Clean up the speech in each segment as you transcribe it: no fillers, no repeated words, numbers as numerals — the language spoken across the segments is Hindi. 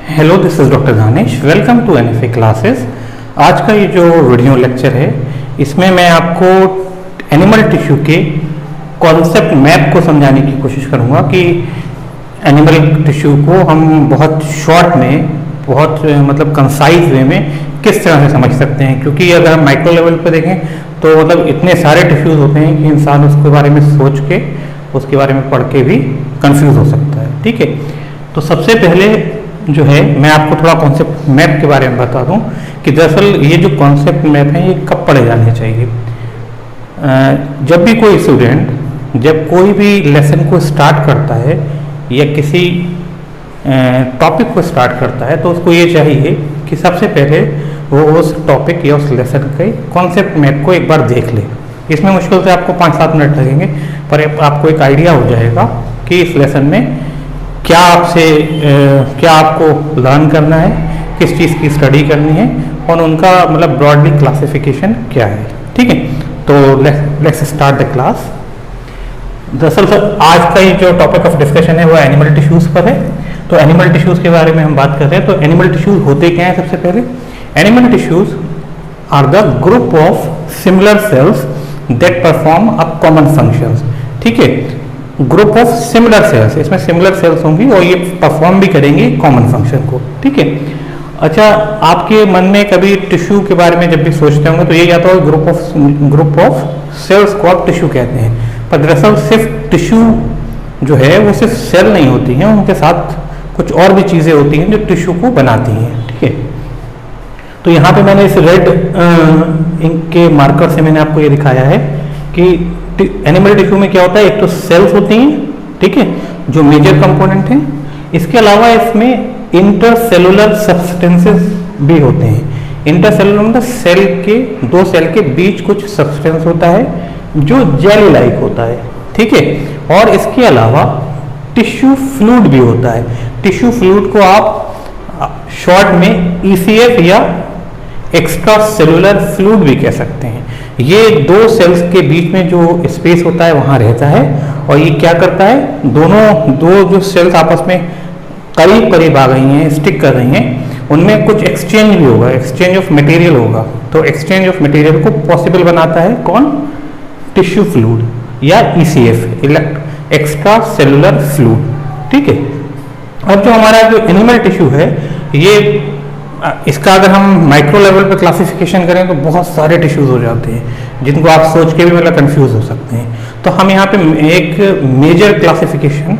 Hello, this is doctor Danish. Welcome to NFA classes. आज का ये जो वीडियो लेक्चर है इसमें मैं आपको एनिमल टिश्यू के कॉन्सेप्ट मैप को समझाने की कोशिश करूँगा कि एनिमल टिश्यू को हम बहुत शॉर्ट में, बहुत मतलब कंसाइज वे में किस तरह से समझ सकते हैं। क्योंकि अगर हम माइक्रो लेवल पर देखें तो मतलब इतने सारे टिश्यूज़ होते हैं कि इंसान उसके बारे में सोच के, उसके बारे में पढ़ के भी कंफ्यूज हो सकता है। ठीक है, तो सबसे पहले जो है मैं आपको थोड़ा कॉन्सेप्ट मैप के बारे में बता दूं कि दरअसल ये जो कॉन्सेप्ट मैप है ये कब पढ़े जाने चाहिए। जब भी कोई स्टूडेंट जब कोई भी लेसन को स्टार्ट करता है या किसी टॉपिक को स्टार्ट करता है तो उसको ये चाहिए कि सबसे पहले वो उस टॉपिक या उस लेसन के कॉन्सेप्ट मैप को एक बार देख ले। इसमें मुश्किल से आपको 5-7 मिनट लगेंगे, पर आपको एक आइडिया हो जाएगा कि इस लेसन में क्या आपको लर्न करना है, किस चीज़ की स्टडी करनी है और उनका मतलब ब्रॉडली क्लासिफिकेशन क्या है। ठीक है, तो लेट्स स्टार्ट द क्लास। दरअसल आज का ये जो टॉपिक ऑफ डिस्कशन है वो एनिमल टिश्यूज़ पर है। तो एनिमल टिश्यूज़ के बारे में हम बात कर रहे हैं। तो एनिमल टिश्यूज़ होते क्या हैं? सबसे पहले animal tissues are the group of similar cells that perform a common functions. ठीक है, ग्रुप ऑफ सिमिलर सेल्स, इसमें सिमिलर सेल्स होंगी और ये परफॉर्म भी करेंगे कॉमन फंक्शन को। ठीक है, अच्छा, आपके मन में कभी टिश्यू के बारे में जब भी सोचते होंगे तो ये या तो ग्रुप ऑफ सेल्स को आप टिश्यू कहते हैं, पर दरअसल सिर्फ टिश्यू जो है वो सिर्फ सेल नहीं होती हैं, उनके साथ कुछ और भी चीज़ें होती हैं जो टिश्यू को बनाती हैं। ठीक है, तो यहाँ पे मैंने इस रेड इंक के मार्कर से मैंने आपको ये दिखाया है कि एनिमल टिश्यू में क्या होता है। एक तो सेल्स होती हैं, ठीक है, जो मेजर कंपोनेंट हैं। इसके अलावा इसमें इंटरसेलुलर सब्सटेंसेस भी होते हैं। इंटरसेलुलर मतलब सेल के, दो सेल के बीच कुछ सब्सटेंस होता है जो जेली लाइक होता है। ठीक है, और इसके अलावा टिश्यू फ्लूइड भी होता है। टिश्यू फ्लूइड को आप शॉर्ट में ECF या एक्स्ट्रा सेलुलर फ्लूइड भी कह सकते हैं। ये दो सेल्स के बीच में जो स्पेस होता है वहाँ रहता है और ये क्या करता है, दो जो सेल्स आपस में करीब करीब आ गई हैं, स्टिक कर रही हैं, उनमें कुछ एक्सचेंज भी होगा, एक्सचेंज ऑफ मटेरियल होगा। तो एक्सचेंज ऑफ मटेरियल को पॉसिबल बनाता है कौन? टिश्यू फ्लूइड या ECF, एक्स्ट्रा सेलुलर फ्लूइड। ठीक है, अब जो हमारा जो एनिमल टिश्यू है ये, इसका अगर हम माइक्रो लेवल पे क्लासिफिकेशन करें तो बहुत सारे टिश्यूज हो जाते हैं जिनको आप सोच के भी मतलब कंफ्यूज हो सकते हैं। तो हम यहाँ पे एक मेजर क्लासिफिकेशन,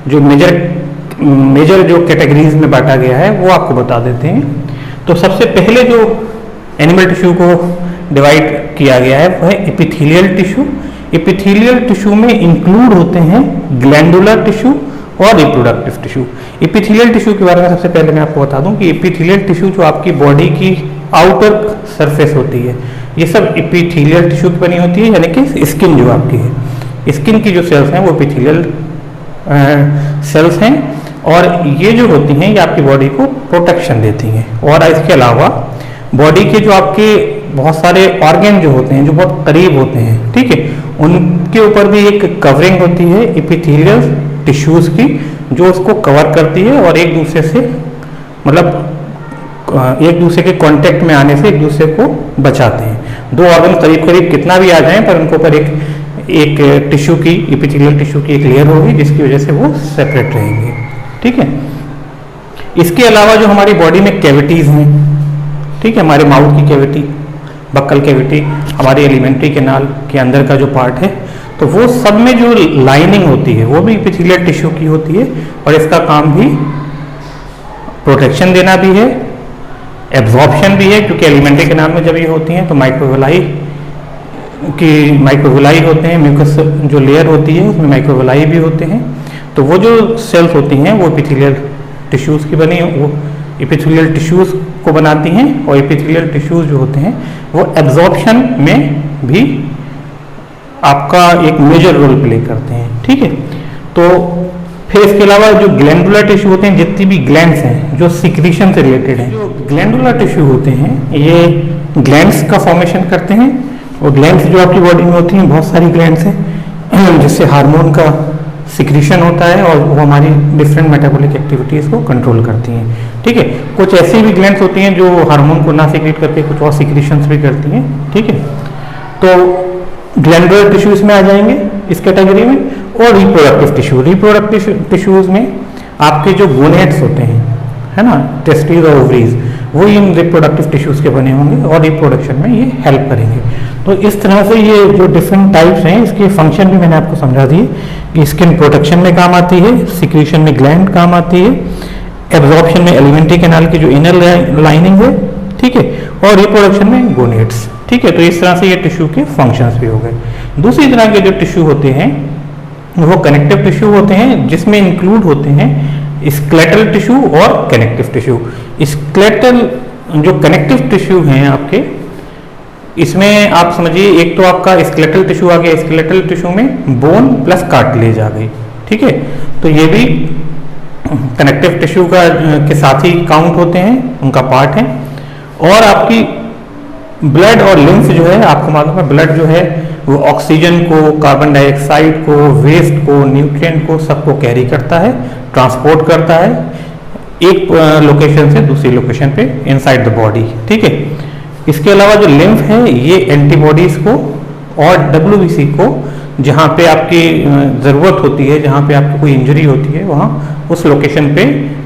जो मेजर जो कैटेगरीज में बांटा गया है वो आपको बता देते हैं। तो सबसे पहले जो एनिमल टिश्यू को डिवाइड किया गया है वो है एपिथेलियल टिश्यू। एपिथेलियल टिश्यू में इंक्लूड होते हैं ग्लैंडुलर टिश्यू और रिप्रोडक्टिव टिश्यू। एपिथेलियल टिश्यू के बारे में सबसे पहले मैं आपको बता दूं कि एपिथेलियल टिश्यू जो आपकी बॉडी की आउटर सरफेस होती है, ये सब एपिथेलियल टिश्यू की बनी होती है, यानी कि स्किन जो आपकी है, स्किन की जो सेल्स हैं वो एपिथेलियल सेल्स हैं और ये जो होती हैं ये आपकी बॉडी को प्रोटेक्शन देती हैं। और इसके अलावा बॉडी के जो आपके बहुत सारे ऑर्गन जो होते हैं जो बहुत करीब होते हैं, ठीक है, उनके ऊपर भी एक कवरिंग होती है एपिथेलियल टिश्यूज की जो उसको कवर करती है और एक दूसरे से मतलब एक दूसरे के कांटेक्ट में आने से एक दूसरे को बचाते हैं। दो ऑर्गन करीब करीब कितना भी आ जाएं पर उनके ऊपर एक टिश्यू की, एपिथेलियल टिश्यू की एक लेयर होगी जिसकी वजह से वो सेपरेट रहेंगे। ठीक है, इसके अलावा जो हमारी बॉडी में कैविटीज हैं, ठीक है, हमारे माउथ की कैविटी, बक्कल कैविटी, हमारी एलिमेंट्री कैनाल के अंदर का जो पार्ट है, तो वो सब में जो लाइनिंग होती है वो भी एपिथेलियल टिश्यू की होती है और इसका काम भी प्रोटेक्शन देना भी है, एब्जॉर्प्शन भी है, क्योंकि एलिमेंट्री कैनाल में जब ये होती हैं तो माइक्रोविलाई होते हैं, म्यूकस जो लेयर होती है उसमें माइक्रोविलाई भी होते हैं। तो वो जो सेल्स होती हैं वो एपिथेलियल टिश्यूज़ की बनी, वो एपिथेलियल टिश्यूज़ को बनाती हैं और एपिथेलियल टिश्यूज़ जो होते हैं वो एब्जॉर्प्शन में भी आपका एक मेजर रोल प्ले करते हैं। ठीक है, तो फिर इसके अलावा जो ग्लैंडुलर टिश्यू होते हैं, जितनी भी ग्लैंड्स हैं जो सिक्रीशन से रिलेटेड हैं, जो ग्लैंडुलर टिश्यू होते हैं ये ग्लैंड्स का फॉर्मेशन करते हैं और ग्लैंड्स जो आपकी बॉडी में होती हैं बहुत सारी ग्लैंड्स हैं जिससे हार्मोन का सिक्रीशन होता है और वो हमारी डिफरेंट मेटाबॉलिक एक्टिविटीज़ को कंट्रोल करती हैं। ठीक है, कुछ ऐसी भी ग्लैंड्स होती हैं जो हार्मोन को ना सिक्रीट करके कुछ और सिक्रीशंस भी करती हैं। ठीक है, तो ग्लैंडुलर टिश्यूज में आ जाएंगे इस कैटेगरी में। और रिप्रोडक्टिव टिश्यू, रिप्रोडक्टिव टिश्यूज में आपके जो गोनेट्स होते हैं, है ना, टेस्टिस और ओवरीज, वो इन रिप्रोडक्टिव टिश्यूज के बने होंगे और रिप्रोडक्शन में ये हेल्प करेंगे। तो इस तरह से ये जो डिफरेंट टाइप्स हैं इसके फंक्शन भी मैंने आपको समझा दिए कि स्किन प्रोटेक्शन में काम आती है, सिक्रीशन में ग्लैंड काम आती है, एब्जॉर्प्शन में एलिमेंट्री कैनाल की जो इनर लाइनिंग है, ठीक है, और रिप्रोडक्शन में गोनेट्स। ठीक है, तो इस तरह से ये टिश्यू के फंक्शंस भी हो गए। दूसरी तरह के जो टिश्यू होते हैं वो कनेक्टिव टिश्यू होते हैं, जिसमें इंक्लूड होते हैं स्केलेटल टिश्यू और कनेक्टिव टिश्यू। स्केलेटल जो कनेक्टिव टिश्यू हैं आपके, इसमें आप समझिए एक तो आपका स्केलेटल टिश्यू आ गया, स्केलेटल टिश्यू में बोन प्लस कार्टिलेज आ गई। ठीक है, तो ये भी कनेक्टिव टिश्यू का के साथ ही काउंट होते हैं, उनका पार्ट है। और आपकी ब्लड और लिम्फ जो है, आपको मालूम है ब्लड जो है वो ऑक्सीजन को, कार्बन डाइऑक्साइड को, वेस्ट को, न्यूट्रिएंट को सबको कैरी करता है, ट्रांसपोर्ट करता है एक लोकेशन से दूसरी लोकेशन पे इनसाइड द बॉडी। ठीक है, इसके अलावा जो लिम्फ है ये एंटीबॉडीज को और WBC को, जहाँ पे आपकी ज़रूरत होती है, जहाँ पे आपकी कोई इंजरी होती है, वहाँ उस लोकेशन पे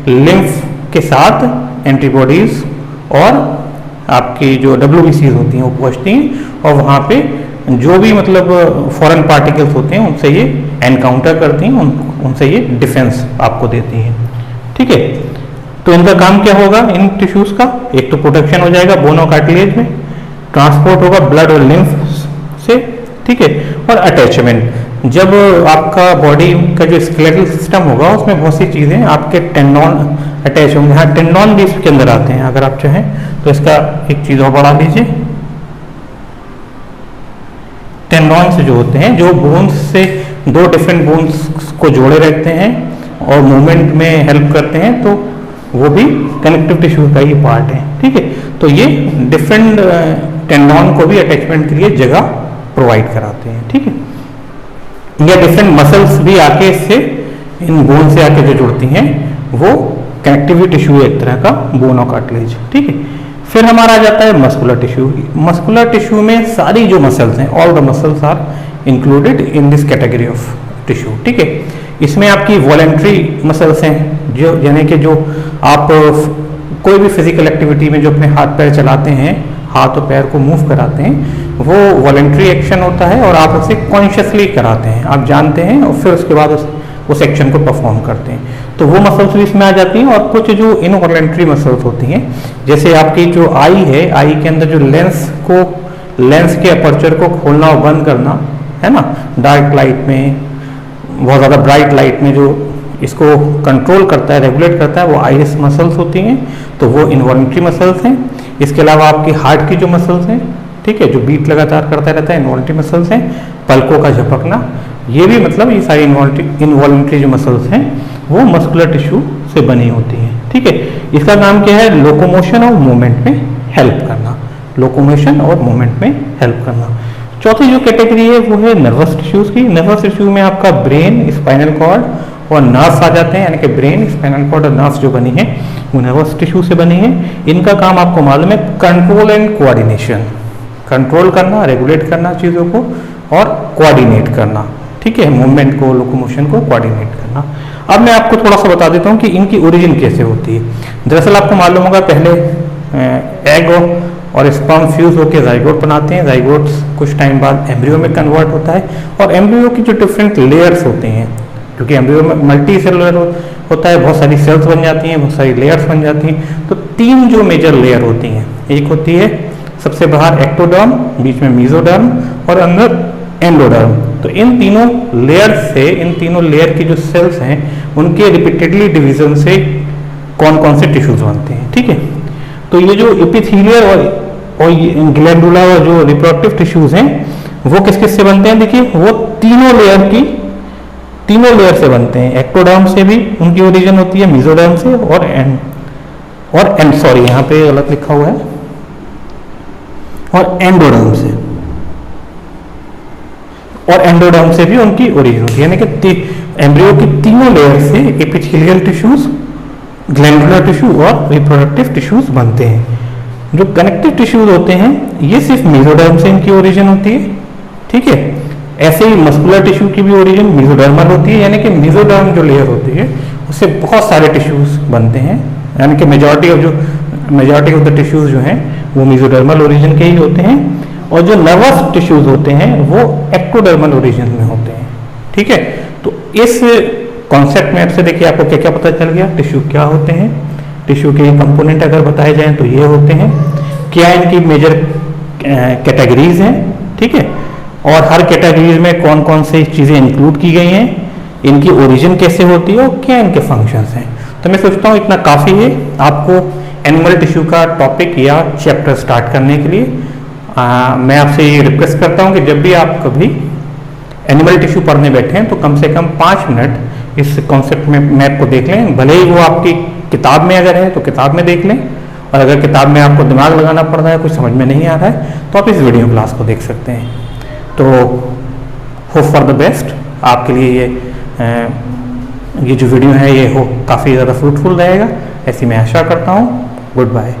लिम्फ के साथ एंटीबॉडीज और आपकी जो WBCs होती हैं वो पहुँचती हैं और वहाँ पे जो भी मतलब फॉरेन पार्टिकल्स होते हैं उनसे ये एनकाउंटर करती हैं, उनसे ये डिफेंस आपको देती हैं। ठीक है, तो इनका काम क्या होगा इन टिश्यूज का? एक तो प्रोटेक्शन हो जाएगा बोन और कार्टिलेज में, ट्रांसपोर्ट होगा ब्लड और लिम्फ से, ठीक है, और अटैचमेंट। जब आपका बॉडी का जो स्केलेटल सिस्टम होगा उसमें बहुत सी चीज़ें आपके टेंडन अटैच होंगे। हाँ, टेंडन भी इसके अंदर आते हैं, अगर आप चाहें तो इसका एक चीज़ और बढ़ा लीजिए। टेंडन्स जो होते हैं, जो बोन्स से दो डिफरेंट बोन्स को जोड़े रहते हैं और मूवमेंट में हेल्प करते हैं, तो वो भी कनेक्टिव टिश्यू का ही पार्ट है। ठीक है, तो ये डिफरेंट टेंडन को भी अटैचमेंट के लिए जगह प्रोवाइड कराते हैं। ठीक है, या डिफरेंट मसल्स भी आके इससे इन बोन से आके जो जुड़ती हैं वो कनेक्टिव टिश्यू एक तरह का बोन और कार्टिलेज। ठीक है, फिर हमारा आ जाता है मस्कुलर टिश्यू। मस्कुलर टिश्यू में सारी जो मसल्स हैं, all the muscles are included in this category of tissue. ठीक है, इसमें आपकी वॉलेंट्री मसल्स हैं, जो यानी कि जो आप कोई भी फिजिकल एक्टिविटी में जो अपने हाथ पैर चलाते हैं, हाथ और पैर को मूव कराते हैं, वो वॉलेंट्री एक्शन होता है और आप उसे कॉन्शियसली कराते हैं, आप जानते हैं और फिर उसके बाद उस एक्शन को परफॉर्म करते हैं। तो वो मसल्स भी इसमें आ जाती हैं। और कुछ जो इनवॉलेंट्री मसल्स होती हैं, जैसे आपकी जो आई है, आई के अंदर जो लेंस के अपर्चर को खोलना और बंद करना है ना, डार्क लाइट में, बहुत ज़्यादा ब्राइट लाइट में जो इसको कंट्रोल करता है, रेगुलेट करता है, वो आइरिस मसल्स होती हैं, तो वो इनवॉलेंट्री मसल्स हैं। इसके अलावा आपकी हार्ट की जो मसल्स हैं, ठीक है, जो बीट लगातार करता रहता है, इनवॉलेंट्री मसल्स हैं। पलकों का झपकना, ये भी मतलब ये सारी इनवॉलेंट्री जो मसल्स हैं वो मस्कुलर टिश्यू से बनी होती हैं। ठीक है, इसका काम क्या है? लोकोमोशन और मूवमेंट में हेल्प करना, लोकोमोशन और मूवमेंट में हेल्प करना। चौथी जो कैटेगरी है वो है नर्वस टिश्यूज की। नर्वस टिश्यू में आपका ब्रेन, स्पाइनल कॉर्ड और नर्व्स आ जाते हैं, यानी कि ब्रेन, स्पाइनल कॉर्ड और नर्व्स जो बनी है वो नर्वस टिश्यू से बनी है। इनका काम आपको मालूम है कंट्रोल एंड कोऑर्डिनेशन, कंट्रोल करना, रेगुलेट करना चीज़ों को और कोऑर्डिनेट करना। ठीक है, मूवमेंट को, लोकोमोशन को कोऑर्डिनेट करना। अब मैं आपको थोड़ा सा बता देता हूँ कि इनकी ओरिजिन कैसे होती है। दरअसल आपको मालूम होगा पहले एग और स्पर्म फ्यूज होकर जाइगोट बनाते हैं, जाइगोट्स कुछ टाइम बाद एम्ब्रियो में कन्वर्ट होता है और एम्ब्रियो की जो डिफरेंट लेयर्स होते हैं, क्योंकि एम्ब्रियो में मल्टी सेलुलर होता है, बहुत सारी सेल्स बन जाती हैं, बहुत सारी लेयर्स बन जाती हैं। तो तीन जो मेजर लेयर होती हैं, एक होती है सबसे बाहर एक्टोडर्म, बीच में मीजोडर्म और अंदर एंडोडर्म। तो इन तीनों लेयर से, इन तीनों लेयर की जो सेल्स हैं उनके रिपीटेडली डिवीजन से कौन कौन से टिश्यूज बनते हैं। ठीक है, तो ये जो एपिथेलियल और ग्लैंडुला और जो रिप्रोडक्टिव टिश्यूज हैं वो किस किस से बनते हैं? देखिए, वो तीनों लेयर से बनते हैं। एक्टोडर्म से भी उनकी ओरिजिन होती है, मीजोडर्म से और सॉरी यहाँ पे गलत लिखा हुआ है, और एंडोडर्म से, और एंडोडर्म से भी उनकी ओरिजिन होती है। यानी कि एम्ब्रियो की तीनों लेयर से एपिथेलियल टिश्यूज, ग्लैंडुलर टिश्यू और रिप्रोडक्टिव टिश्यूज बनते हैं। जो कनेक्टिव टिश्यूज होते हैं ये सिर्फ मेसोडर्म से इनकी ओरिजिन होती है, ठीक है। ऐसे ही मस्कुलर टिश्यू की भी ओरिजिन मेसोडर्मल होती है, यानी कि मेसोडर्म जो लेयर होती है उससे बहुत सारे टिश्यूज बनते हैं, यानी कि मेजॉरिटी ऑफ द टिश्यूज जो हैं वो मेसोडर्मल ओरिजिन के ही होते हैं, और जो नर्वस टिश्यूज होते हैं वो एक्टोडर्मल ओरिजिन में होते हैं, ठीक है। तो इस कॉन्सेप्ट मैप से देखिए आपको क्या क्या पता चल गया, टिश्यू क्या होते हैं, टिश्यू के कंपोनेंट अगर बताए जाएं तो ये होते हैं, क्या इनकी मेजर कैटेगरीज हैं, ठीक है, और हर कैटेगरीज में कौन कौन सी चीज़ें इंक्लूड की गई हैं, इनकी ओरिजिन कैसे होती है और क्या इनके फंक्शंस हैं। तो मैं सोचता हूँ इतना काफ़ी है आपको एनिमल टिश्यू का टॉपिक या चैप्टर स्टार्ट करने के लिए। मैं आपसे ये रिक्वेस्ट करता हूँ कि जब भी आप कभी एनिमल टिश्यू पढ़ने बैठें तो कम से कम 5 मिनट इस कॉन्सेप्ट में मैप को देख लें, भले ही वो आपकी किताब में अगर है तो किताब में देख लें, और अगर किताब में आपको दिमाग लगाना पड़ रहा है, कुछ समझ में नहीं आ रहा है, तो आप इस वीडियो क्लास को देख सकते हैं। तो होप फॉर द बेस्ट, आपके लिए ये जो वीडियो है ये काफ़ी ज़्यादा फ्रूटफुल रहेगा, ऐसी मैं आशा करता हूँ। Good bye.